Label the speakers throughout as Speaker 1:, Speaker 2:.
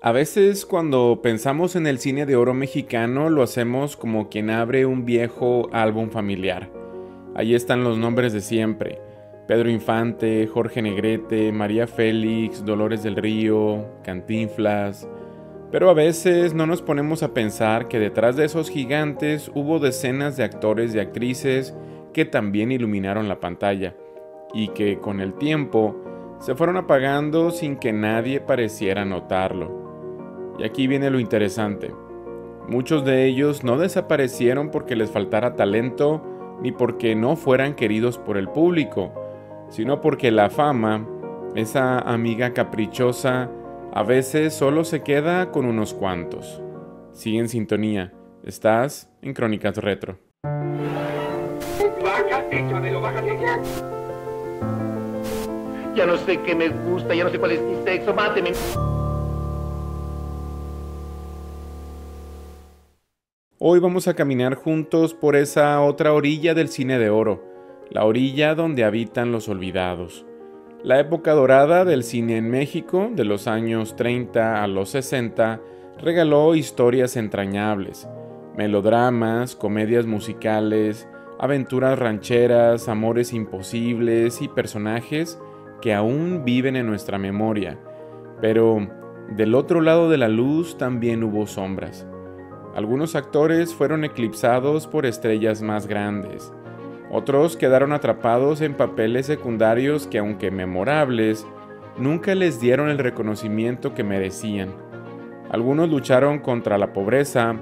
Speaker 1: A veces cuando pensamos en el cine de oro mexicano lo hacemos como quien abre un viejo álbum familiar. Ahí están los nombres de siempre: Pedro Infante, Jorge Negrete, María Félix, Dolores del Río, Cantinflas. Pero a veces no nos ponemos a pensar que detrás de esos gigantes hubo decenas de actores y actrices que también iluminaron la pantalla y que con el tiempo se fueron apagando sin que nadie pareciera notarlo. Y aquí viene lo interesante. Muchos de ellos no desaparecieron porque les faltara talento ni porque no fueran queridos por el público, sino porque la fama, esa amiga caprichosa, a veces solo se queda con unos cuantos. Sigue en sintonía. Estás en Crónicas Retro.
Speaker 2: Ya no sé qué me gusta, ya no sé cuál es mi sexo, máteme.
Speaker 1: Hoy vamos a caminar juntos por esa otra orilla del cine de oro, la orilla donde habitan los olvidados. La época dorada del cine en México, de los años 30 a los 60, regaló historias entrañables, melodramas, comedias musicales, aventuras rancheras, amores imposibles y personajes que aún viven en nuestra memoria. Pero del otro lado de la luz también hubo sombras. Algunos actores fueron eclipsados por estrellas más grandes. Otros quedaron atrapados en papeles secundarios que, aunque memorables, nunca les dieron el reconocimiento que merecían. Algunos lucharon contra la pobreza,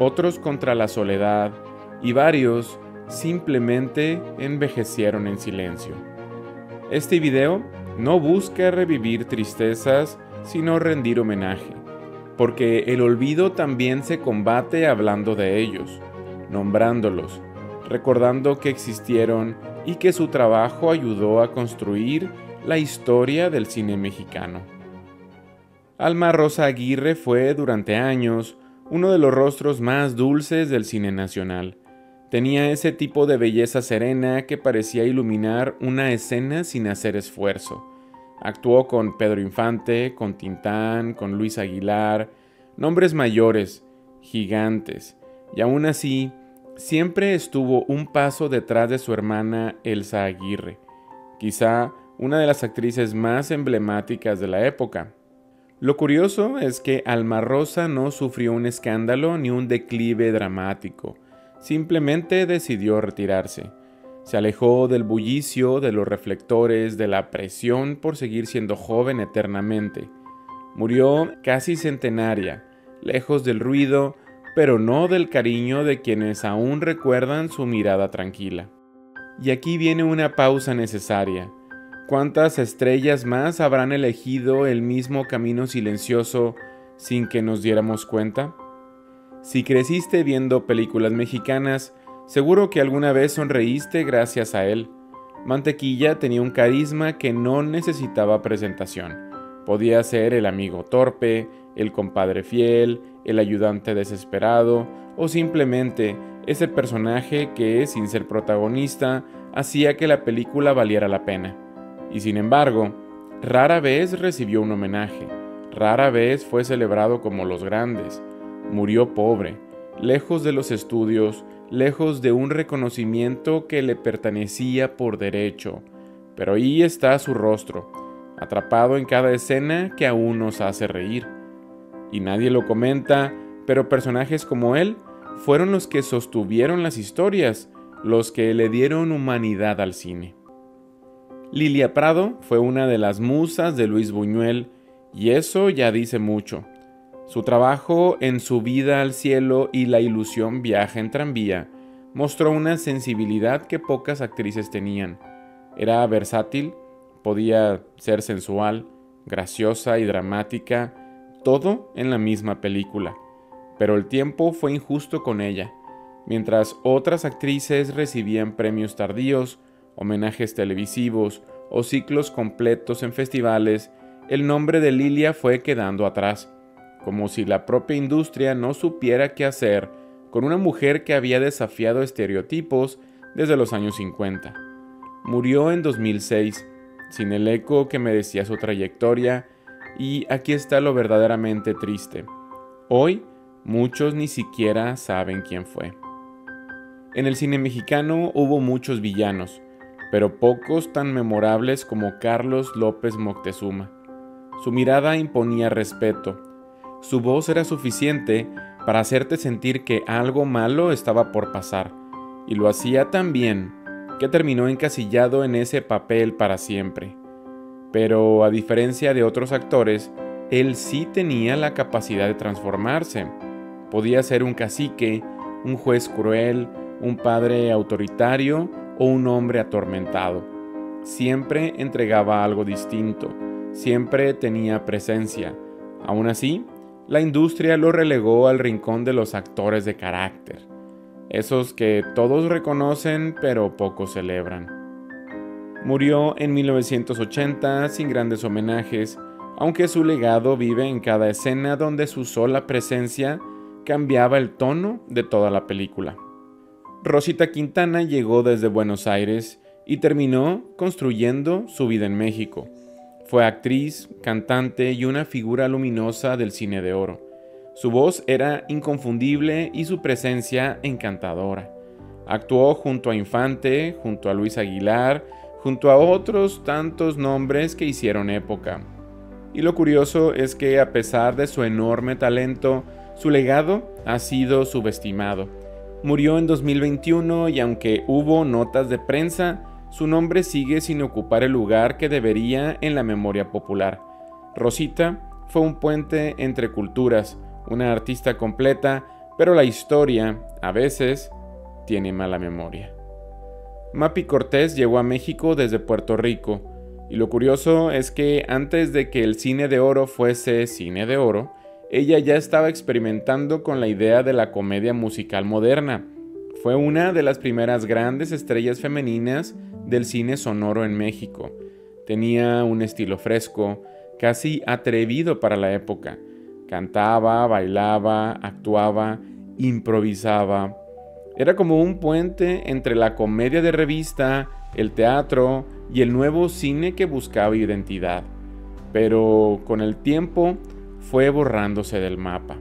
Speaker 1: otros contra la soledad, y varios simplemente envejecieron en silencio. Este video no busca revivir tristezas, sino rendir homenaje, porque el olvido también se combate hablando de ellos, nombrándolos, recordando que existieron y que su trabajo ayudó a construir la historia del cine mexicano. Alma Rosa Aguirre fue, durante años, uno de los rostros más dulces del cine nacional. Tenía ese tipo de belleza serena que parecía iluminar una escena sin hacer esfuerzo. Actuó con Pedro Infante, con Tintán, con Luis Aguilar, nombres mayores, gigantes, y aún así, siempre estuvo un paso detrás de su hermana Elsa Aguirre, quizá una de las actrices más emblemáticas de la época. Lo curioso es que Alma Rosa no sufrió un escándalo ni un declive dramático, simplemente decidió retirarse. Se alejó del bullicio, de los reflectores, de la presión por seguir siendo joven eternamente. Murió casi centenaria, lejos del ruido, pero no del cariño de quienes aún recuerdan su mirada tranquila. Y aquí viene una pausa necesaria. ¿Cuántas estrellas más habrán elegido el mismo camino silencioso sin que nos diéramos cuenta? Si creciste viendo películas mexicanas, seguro que alguna vez sonreíste gracias a él. Mantequilla tenía un carisma que no necesitaba presentación. Podía ser el amigo torpe, el compadre fiel, el ayudante desesperado o simplemente ese personaje que, sin ser protagonista, hacía que la película valiera la pena. Y sin embargo, rara vez recibió un homenaje, rara vez fue celebrado como los grandes. Murió pobre, lejos de los estudios, lejos de un reconocimiento que le pertenecía por derecho, pero ahí está su rostro, atrapado en cada escena que aún nos hace reír. Y nadie lo comenta, pero personajes como él fueron los que sostuvieron las historias, los que le dieron humanidad al cine. Lilia Prado fue una de las musas de Luis Buñuel, y eso ya dice mucho. Su trabajo en Subida al cielo y La ilusión viaja en tranvía mostró una sensibilidad que pocas actrices tenían. Era versátil, podía ser sensual, graciosa y dramática, todo en la misma película. Pero el tiempo fue injusto con ella. Mientras otras actrices recibían premios tardíos, homenajes televisivos o ciclos completos en festivales, el nombre de Lilia fue quedando atrás, como si la propia industria no supiera qué hacer con una mujer que había desafiado estereotipos desde los años 50. Murió en 2006, sin el eco que merecía su trayectoria, Y aquí está lo verdaderamente triste. Hoy, muchos ni siquiera saben quién fue. En el cine mexicano hubo muchos villanos, pero pocos tan memorables como Carlos López Moctezuma. Su mirada imponía respeto. Su voz era suficiente para hacerte sentir que algo malo estaba por pasar, y lo hacía tan bien que terminó encasillado en ese papel para siempre. Pero a diferencia de otros actores, él sí tenía la capacidad de transformarse. Podía ser un cacique, un juez cruel, un padre autoritario o un hombre atormentado. Siempre entregaba algo distinto, siempre tenía presencia. Aún así, la industria lo relegó al rincón de los actores de carácter, esos que todos reconocen pero pocos celebran. Murió en 1980 sin grandes homenajes, aunque su legado vive en cada escena donde su sola presencia cambiaba el tono de toda la película. Rosita Quintana llegó desde Buenos Aires y terminó construyendo su vida en México. Fue actriz, cantante y una figura luminosa del cine de oro. Su voz era inconfundible y su presencia encantadora. Actuó junto a Infante, junto a Luis Aguilar, junto a otros tantos nombres que hicieron época. Y lo curioso es que a pesar de su enorme talento, su legado ha sido subestimado. Murió en 2021 y aunque hubo notas de prensa, su nombre sigue sin ocupar el lugar que debería en la memoria popular. Rosita fue un puente entre culturas, una artista completa, pero la historia, a veces, tiene mala memoria. Mapi Cortés llegó a México desde Puerto Rico, y lo curioso es que antes de que el cine de oro fuese cine de oro, ella ya estaba experimentando con la idea de la comedia musical moderna. Fue una de las primeras grandes estrellas femeninas del cine sonoro en México. Tenía un estilo fresco, casi atrevido para la época. Cantaba, bailaba, actuaba, improvisaba. Era como un puente entre la comedia de revista, el teatro y el nuevo cine que buscaba identidad. Pero con el tiempo fue borrándose del mapa.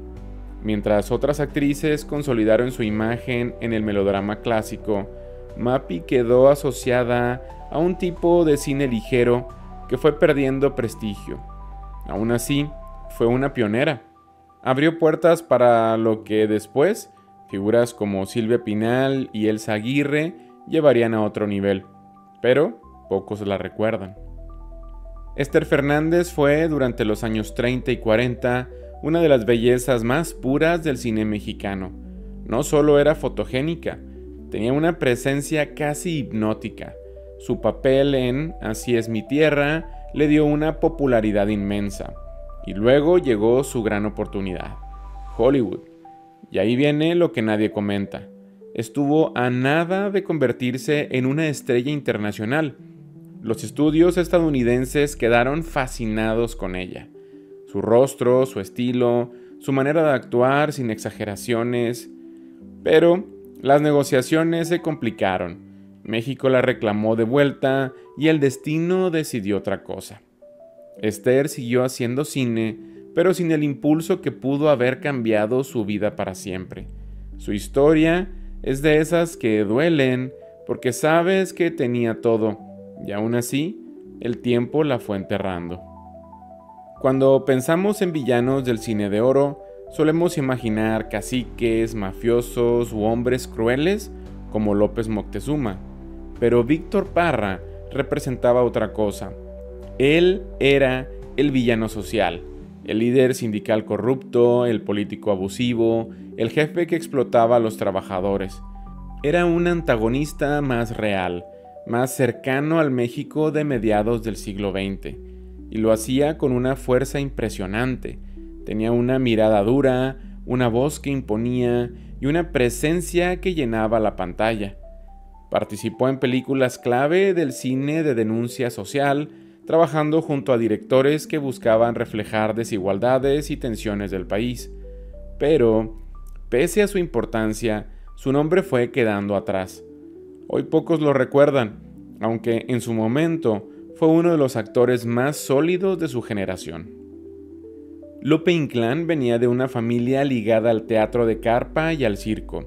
Speaker 1: Mientras otras actrices consolidaron su imagen en el melodrama clásico, Mapi quedó asociada a un tipo de cine ligero que fue perdiendo prestigio. Aún así, fue una pionera. Abrió puertas para lo que después figuras como Silvia Pinal y Elsa Aguirre llevarían a otro nivel, pero pocos la recuerdan. Esther Fernández fue, durante los años 30 y 40, una de las bellezas más puras del cine mexicano. No solo era fotogénica, tenía una presencia casi hipnótica. Su papel en Así es mi tierra le dio una popularidad inmensa. Y luego llegó su gran oportunidad, Hollywood. Y ahí viene lo que nadie comenta. Estuvo a nada de convertirse en una estrella internacional. Los estudios estadounidenses quedaron fascinados con ella. Su rostro, su estilo, su manera de actuar sin exageraciones. Pero las negociaciones se complicaron. México la reclamó de vuelta y el destino decidió otra cosa. Esther siguió haciendo cine, pero sin el impulso que pudo haber cambiado su vida para siempre. Su historia es de esas que duelen porque sabes que tenía todo, y aún así, el tiempo la fue enterrando. Cuando pensamos en villanos del cine de oro, solemos imaginar caciques, mafiosos u hombres crueles como López Moctezuma, pero Víctor Parra representaba otra cosa. Él era el villano social, el líder sindical corrupto, el político abusivo, el jefe que explotaba a los trabajadores. Era un antagonista más real, más cercano al México de mediados del siglo XX, y lo hacía con una fuerza impresionante. Tenía una mirada dura, una voz que imponía y una presencia que llenaba la pantalla. Participó en películas clave del cine de denuncia social, trabajando junto a directores que buscaban reflejar desigualdades y tensiones del país. Pero, pese a su importancia, su nombre fue quedando atrás. Hoy pocos lo recuerdan, aunque en su momento fue uno de los actores más sólidos de su generación. Lope Inclán venía de una familia ligada al teatro de carpa y al circo.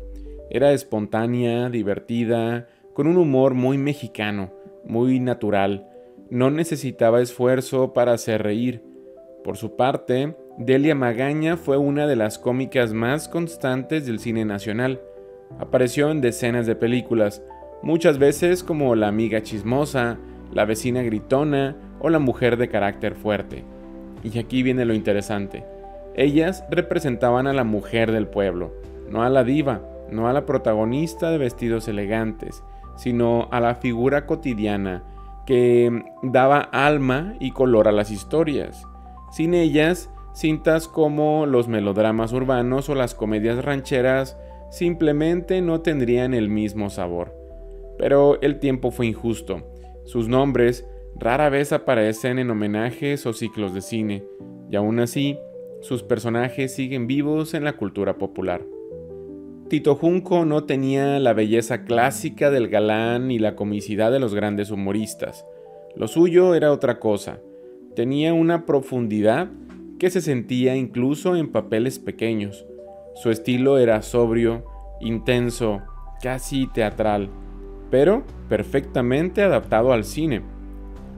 Speaker 1: Era espontánea, divertida, con un humor muy mexicano, muy natural. No necesitaba esfuerzo para hacer reír. Por su parte, Delia Magaña fue una de las cómicas más constantes del cine nacional. Apareció en decenas de películas, muchas veces como la amiga chismosa, la vecina gritona o la mujer de carácter fuerte. Y aquí viene lo interesante. Ellas representaban a la mujer del pueblo, no a la diva, no a la protagonista de vestidos elegantes, sino a la figura cotidiana que daba alma y color a las historias. Sin ellas, cintas como los melodramas urbanos o las comedias rancheras simplemente no tendrían el mismo sabor. Pero el tiempo fue injusto. Sus nombres rara vez aparecen en homenajes o ciclos de cine, y aún así, sus personajes siguen vivos en la cultura popular. Tito Junco no tenía la belleza clásica del galán ni la comicidad de los grandes humoristas. Lo suyo era otra cosa. Tenía una profundidad que se sentía incluso en papeles pequeños. Su estilo era sobrio, intenso, casi teatral, pero perfectamente adaptado al cine.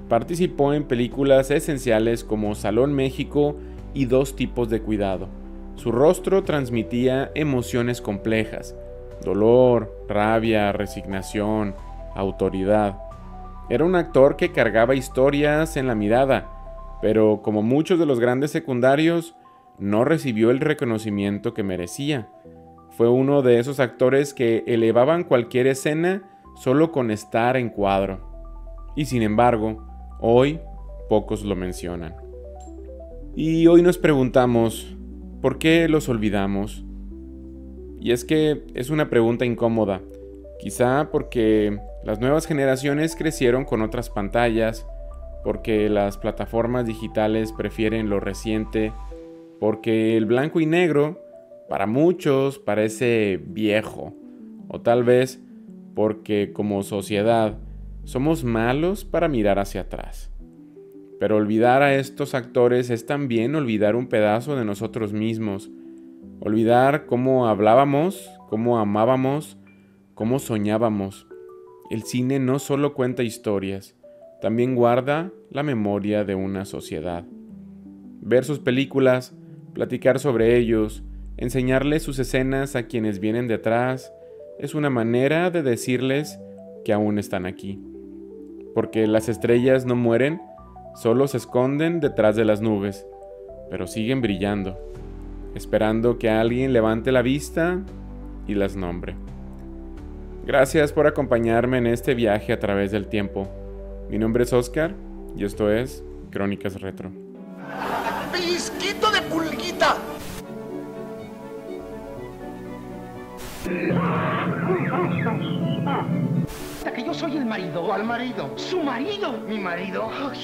Speaker 1: Participó en películas esenciales como Salón México y Dos tipos de cuidado. Su rostro transmitía emociones complejas: dolor, rabia, resignación, autoridad. Era un actor que cargaba historias en la mirada, pero como muchos de los grandes secundarios, no recibió el reconocimiento que merecía. Fue uno de esos actores que elevaban cualquier escena solo con estar en cuadro. Y sin embargo, hoy pocos lo mencionan. Y hoy nos preguntamos, ¿por qué los olvidamos? Y es que es una pregunta incómoda, quizá porque las nuevas generaciones crecieron con otras pantallas, porque las plataformas digitales prefieren lo reciente, porque el blanco y negro para muchos parece viejo, o tal vez porque como sociedad somos malos para mirar hacia atrás. Pero olvidar a estos actores es también olvidar un pedazo de nosotros mismos, olvidar cómo hablábamos, cómo amábamos, cómo soñábamos. El cine no solo cuenta historias, también guarda la memoria de una sociedad. Ver sus películas, platicar sobre ellos, enseñarles sus escenas a quienes vienen detrás, es una manera de decirles que aún están aquí. Porque las estrellas no mueren, solo se esconden detrás de las nubes, pero siguen brillando, esperando que alguien levante la vista y las nombre. Gracias por acompañarme en este viaje a través del tiempo. Mi nombre es Oscar y esto es Crónicas Retro.
Speaker 2: ¡Pellizquito de pulguita!
Speaker 3: Que yo soy el marido.
Speaker 2: ¿Cuál marido?
Speaker 3: ¡Su marido!
Speaker 2: ¿Mi marido?
Speaker 3: Ay.